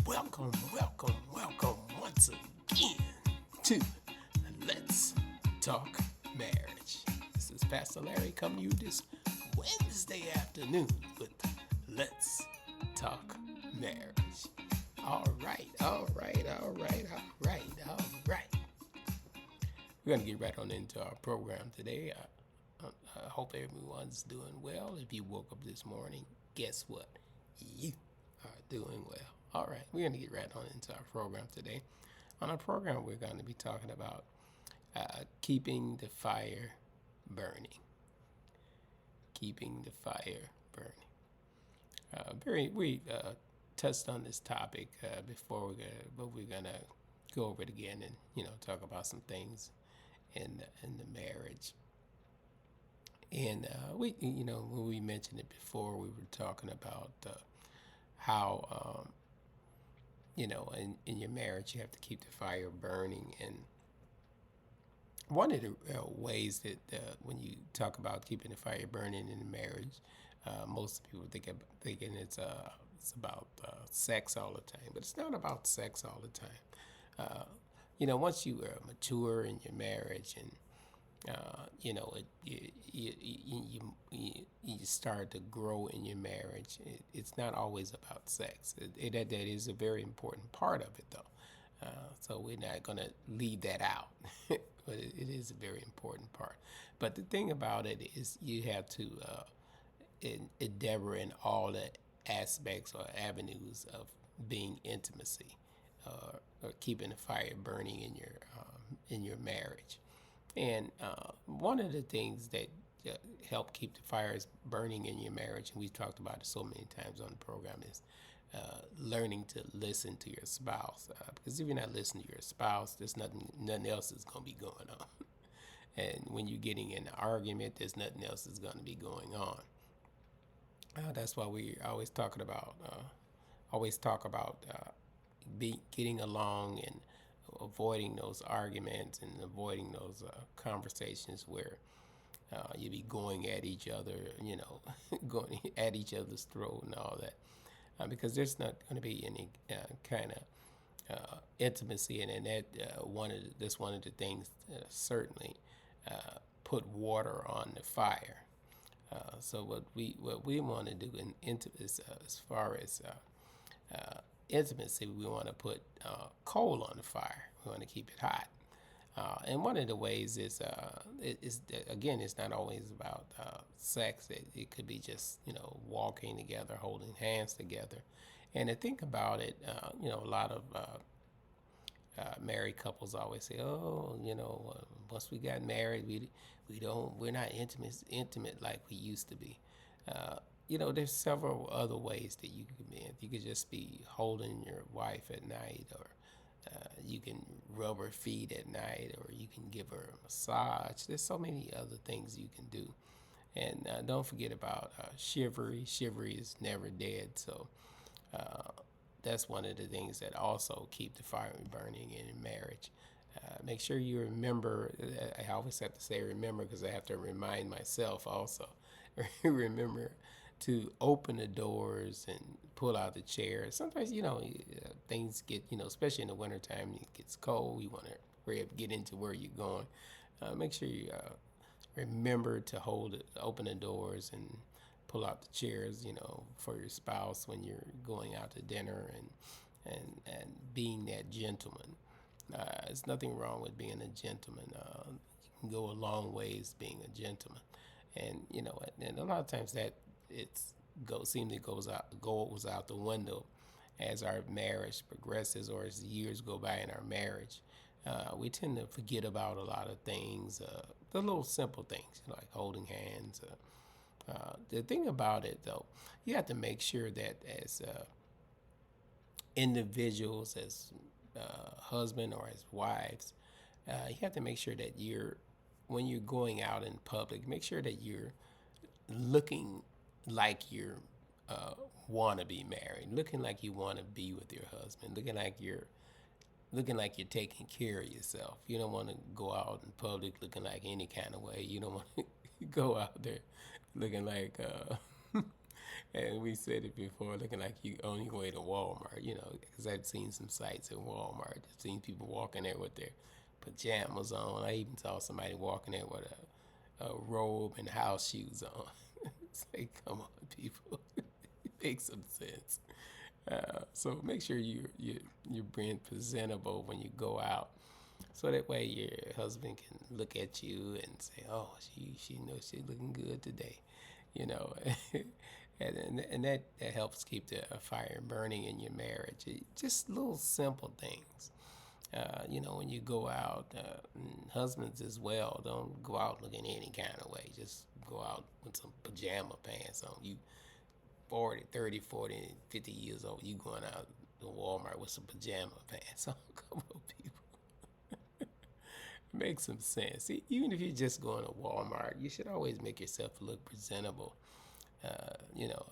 welcome once again to Let's Talk Marriage. This is Pastor Larry coming to you this Wednesday afternoon with Let's Talk Marriage. All right. We're going to get right on into our program today. I hope everyone's doing well. If you woke up this morning, guess what? You are doing well. All right, we're going to get right on into our program today. On our program, we're going to be talking about keeping the fire burning. Keeping the fire burning. We touched on this topic before, but we're going to go over it again and talk about some things in the marriage. And when we mentioned it before, we were talking about how in your marriage you have to keep the fire burning. And one of the ways that when you talk about keeping the fire burning in a marriage, most people thinking it's about sex all the time, but it's not about sex all the time. Once you mature in your marriage and you start to grow in your marriage. It's not always about sex. That is a very important part of it, though. So we're not going to leave that out, but it is a very important part. But the thing about it is you have to endeavor in all the aspects or avenues of being intimacy, or keeping the fire burning in your marriage. And one of the things that help keep the fires burning in your marriage, and we've talked about it so many times on the program, is learning to listen to your spouse. Because if you're not listening to your spouse, there's nothing else is going to be going on. And when you're getting in an argument, there's nothing else is going to be going on. That's why we always talk about getting along and avoiding those arguments and avoiding those conversations where you be going at each other, going at each other's throat and all that, because there's not going to be any kind of intimacy, and that's one of the things certainly put water on the fire. So what we want to do as far as intimacy, we want to put coal on the fire. We want to keep it hot. And one of the ways is again, it's not always about sex. It could be just walking together, holding hands together. And to think about it, a lot of married couples always say, "Oh, once we got married, we're not intimate like we used to be." There's several other ways that you can be. You could just be holding your wife at night, or you can rub her feet at night, or you can give her a massage. There's so many other things you can do. And don't forget about chivalry. Chivalry is never dead. So that's one of the things that also keep the fire burning in marriage. Make sure you remember. I always have to say remember, because I have to remind myself also. Remember to open the doors and pull out the chairs. Sometimes, things get, especially in the wintertime, it gets cold. You want to hurry up, get into where you're going. Make sure you remember to open the doors and pull out the chairs, for your spouse when you're going out to dinner, and being that gentleman. There's nothing wrong with being a gentleman. You can go a long ways being a gentleman. And and a lot of times that goes out the window as our marriage progresses, or as years go by in our marriage. We tend to forget about a lot of things, the little simple things, like holding hands. The thing about it, though, you have to make sure that as individuals, as husband or as wives, you have to make sure that when you're going out in public, make sure that you're looking like you want to be married, looking like you want to be with your husband, looking like you're taking care of yourself. You don't want to go out in public looking like any kind of way. You don't want to go out there looking like And we said it before, looking like you on your way to Walmart, because I've seen some sites at Walmart. I've seen people walking there with their pajamas on. I even saw somebody walking there with a robe and house shoes on. Say, come on, people, make some sense. So make sure you're being presentable when you go out, so that way your husband can look at you and say, "Oh, she knows she's looking good today," you know. And that helps keep the fire burning in your marriage. Just little simple things. When you go out, husbands as well, don't go out looking any kind of way. Just go out with some pajama pants on. You 40, 30, 40, 50 years old, you going out to Walmart with some pajama pants on. Come on, people. Make some sense. Even if you're just going to Walmart, you should always make yourself look presentable. Uh, you know,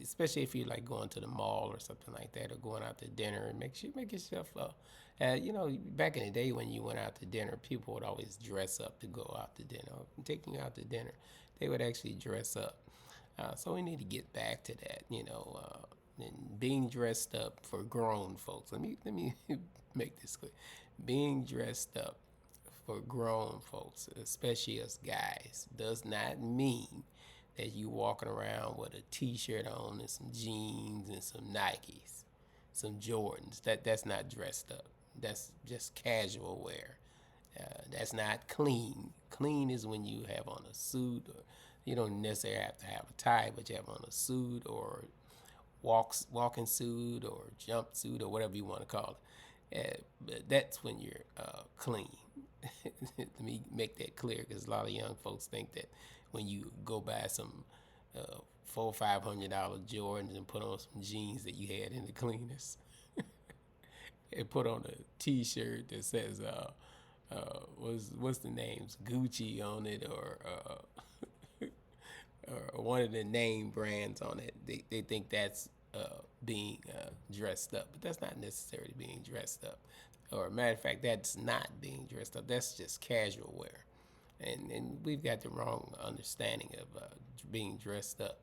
Especially if you like going to the mall or something like that, or going out to dinner, and make yourself. Back in the day when you went out to dinner, people would always dress up to go out to dinner. Taking you out to dinner, they would actually dress up. So we need to get back to that. And being dressed up for grown folks. Let me make this clear. Being dressed up for grown folks, especially us guys, does not mean that you walking around with a t-shirt on and some jeans and some Nikes, some Jordans. That's not dressed up. That's just casual wear. That's not clean. Clean is when you have on a suit, or you don't necessarily have to have a tie, but you have on a suit or walking suit or jumpsuit or whatever you want to call it. But that's when you're clean. Let me make that clear, because a lot of young folks think that when you go buy some $400-500 Jordans and put on some jeans that you had in the cleaners, and put on a T-shirt that says what's the names, Gucci on it, or one of the name brands on it. They think that's being dressed up, but that's not necessarily being dressed up. Or matter of fact, that's not being dressed up. That's just casual wear, and we've got the wrong understanding of being dressed up,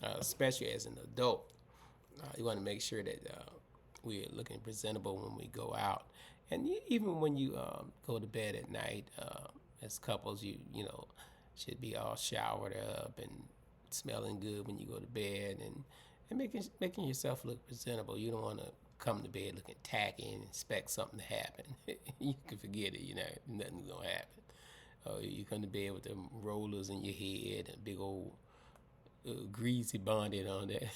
especially as an adult. You want to make sure that we're looking presentable when we go out, and even when you go to bed at night. As couples, you should be all showered up and smelling good when you go to bed, and making yourself look presentable. You don't want to come to bed looking tacky and expect something to happen. You can forget it. Nothing's gonna happen. You come to bed with them rollers in your head and big old greasy bonnet on there,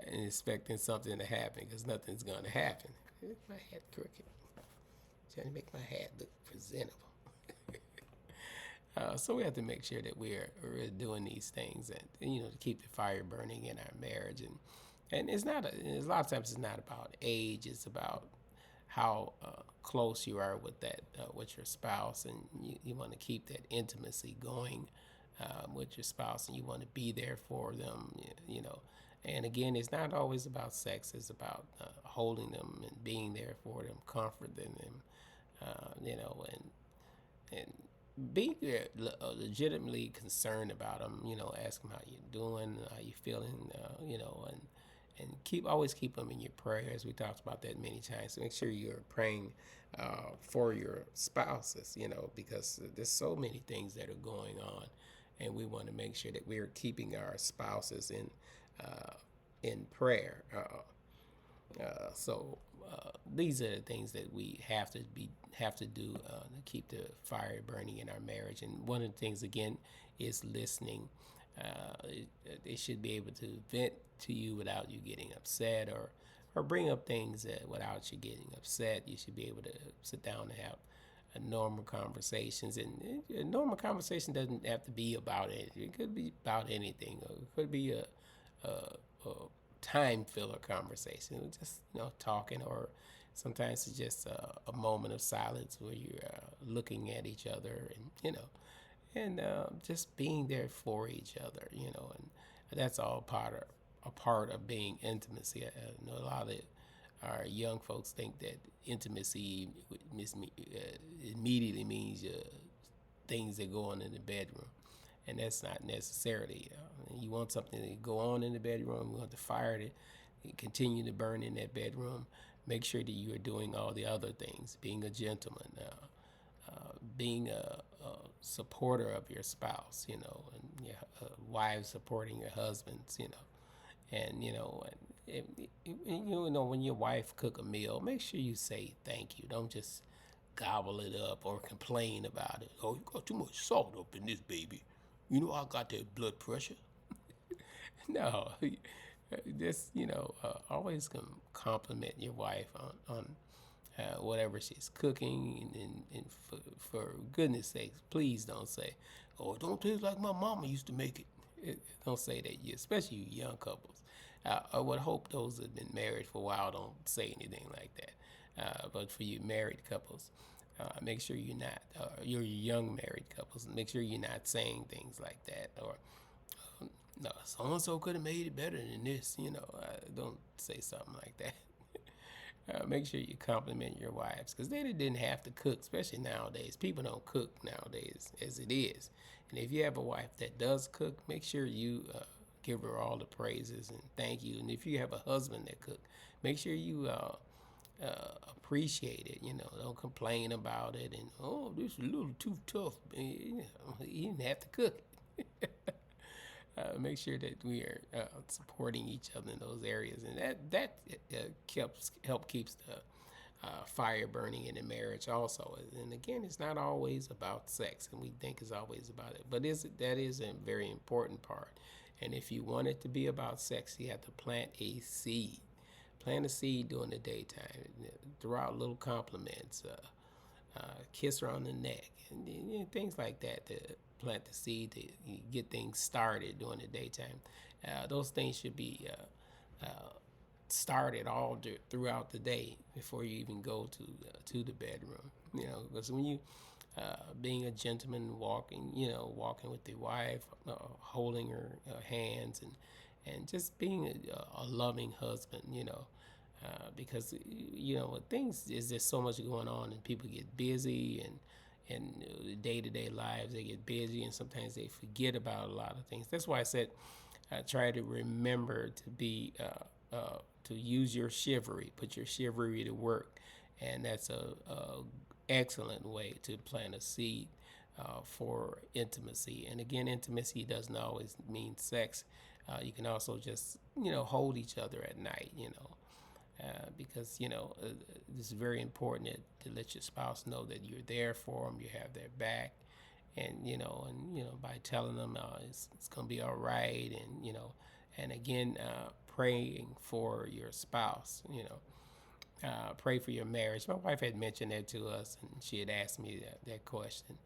and expecting something to happen, because nothing's gonna happen. My hat crooked. Trying to make my hat look presentable. So we have to make sure that we're doing these things, and to keep the fire burning in our marriage. And it's not a lot of times it's not about age. It's about how close you are with your spouse, and you want to keep that intimacy going with your spouse, and you want to be there for them. And again, it's not always about sex. It's about holding them and being there for them, comforting them, and be legitimately concerned about them. Ask them how you're doing, how you feeling, and always keep them in your prayers. We talked about that many times. So make sure you're praying for your spouses, because there's so many things that are going on, and we want to make sure that we're keeping our spouses in prayer. So these are the things that we have to do to keep the fire burning in our marriage. And one of the things, again, is listening. They should be able to vent to you without you getting upset, or bring up things without you getting upset. You should be able to sit down and have a normal conversations. And a normal conversation doesn't have to be about it. It could be about anything. Or it could be a time filler conversation, just talking, or sometimes it's just a moment of silence where you're looking at each other, and just being there for each other, and that's all a part of being intimacy. I know a lot of our young folks think that intimacy immediately means things that go on in the bedroom. and that's not necessarily. You want something to go on in the bedroom. You want the fire to continue to burn in that bedroom. Make sure that you are doing all the other things, being a gentleman, being a supporter of your spouse, and your wives supporting your husbands, and when your wife cook a meal, make sure you say thank you. Don't just gobble it up or complain about it. Oh, you got too much salt up in this, baby. I got that blood pressure. No, just always compliment your wife on whatever she's cooking, and for goodness sakes, please don't say, "Oh, it don't taste like my mama used to make it." Don't say that, especially you young couples. I would hope those that have been married for a while don't say anything like that. But for you married couples, make sure you're not. You're young married couples. Make sure you're not saying things like that, or no, so and so could have made it better than this. Don't say something like that. Make sure you compliment your wives, because they didn't have to cook, especially nowadays. People don't cook nowadays as it is. And if you have a wife that does cook, make sure you give her all the praises and thank you. And if you have a husband that cook, make sure you appreciate it. Don't complain about it and, oh, this is a little too tough. He didn't have to cook it. Make sure that we are supporting each other in those areas, and that keeps the fire burning in the marriage also. And again, it's not always about sex, and we think it's always about it, but that is a very important part. And if you want it to be about sex, you have to plant a seed. Plant a seed during the daytime. Throw out little compliments. Kiss her on the neck, and things like that to plant the seed to get things started during the daytime. Those things should be started throughout the day before you even go to the bedroom. Because when you being a gentleman, walking with your wife, holding her hands, and just being a loving husband, because things is just so much going on, and people get busy, and day-to-day lives, they get busy, and sometimes they forget about a lot of things. That's why I said try to remember to use your chivalry, put your chivalry to work, and that's a excellent way to plant a seed for intimacy. And again, intimacy doesn't always mean sex. You can also just hold each other at night, because it's very important to let your spouse know that you're there for them, you have their back, and by telling them it's gonna be all right, and again, praying for your spouse, pray for your marriage. My wife had mentioned that to us, and she had asked me that question.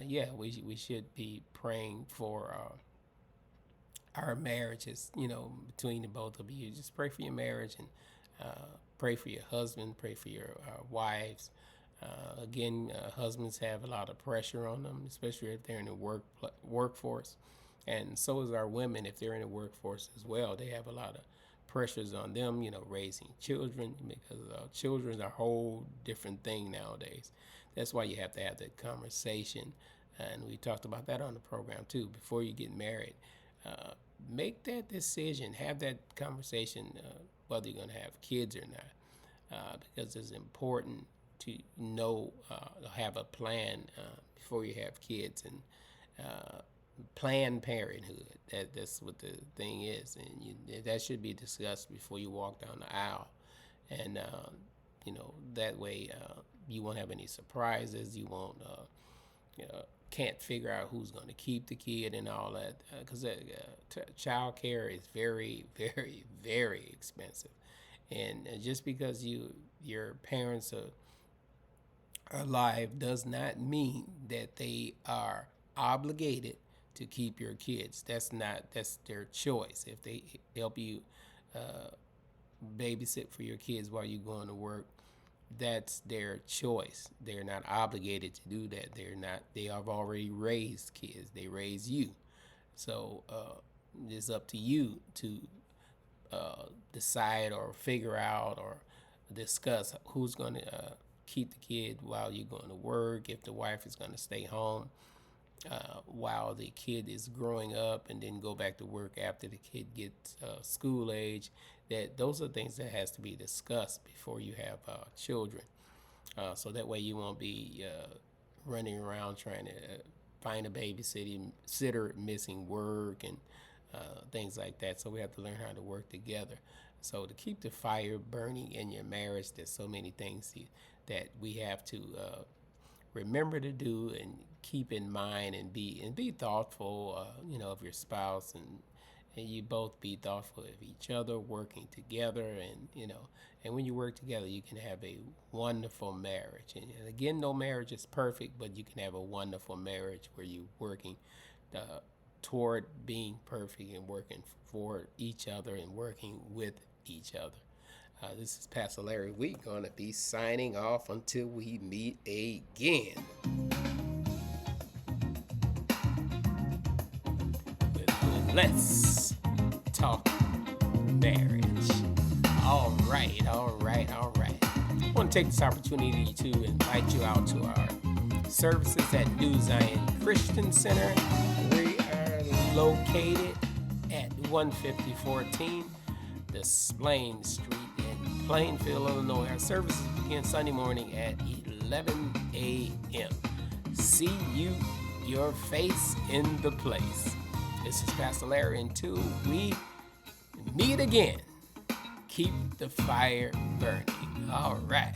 Yeah, we should be praying for our marriages, between the both of you. Just pray for your marriage, and pray for your husband, pray for your wives. Again, husbands have a lot of pressure on them, especially if they're in the workforce. And so is our women if they're in the workforce as well. They have a lot of pressures on them, raising children, because children are a whole different thing nowadays. That's why you have to have that conversation. And we talked about that on the program too. Before you get married, make that decision, have that conversation, whether you're going to have kids or not, because it's important to have a plan before you have kids, and Planned Parenthood. That's what the thing is, and that should be discussed before you walk down the aisle, and that way you won't have any surprises. You won't can't figure out who's going to keep the kid and all that, because child care is very, very, very expensive, and just because your parents are alive does not mean that they are obligated to keep your kids. That's their choice. If they help you babysit for your kids while you're going to work, that's their choice. They're not obligated to do that. They have already raised kids. They raise you. So it's up to you to decide or figure out or discuss who's going to keep the kid while you're going to work, if the wife is going to stay home. while the kid is growing up, and then go back to work after the kid gets school age. That those are things that has to be discussed before you have children. So that way you won't be running around trying to find a babysitter missing work and things like that. So we have to learn how to work together. So to keep the fire burning in your marriage, there's so many things that we have to remember to do and keep in mind, and be thoughtful, of your spouse, and you both be thoughtful of each other, working together, and when you work together, you can have a wonderful marriage. And again, no marriage is perfect, but you can have a wonderful marriage where you're working uh, toward being perfect, and working for each other, and working with each other. This is Pastor Larry. We're going to be signing off until we meet again. Let's talk marriage. All right. I want to take this opportunity to invite you out to our services at New Zion Christian Center. We are located at 15014 Desplain Street in Plainfield, Illinois. Our services begin Sunday morning at 11 a.m. See your face in the place. This is Pastor Larry. Until we meet again, keep the fire burning. All right.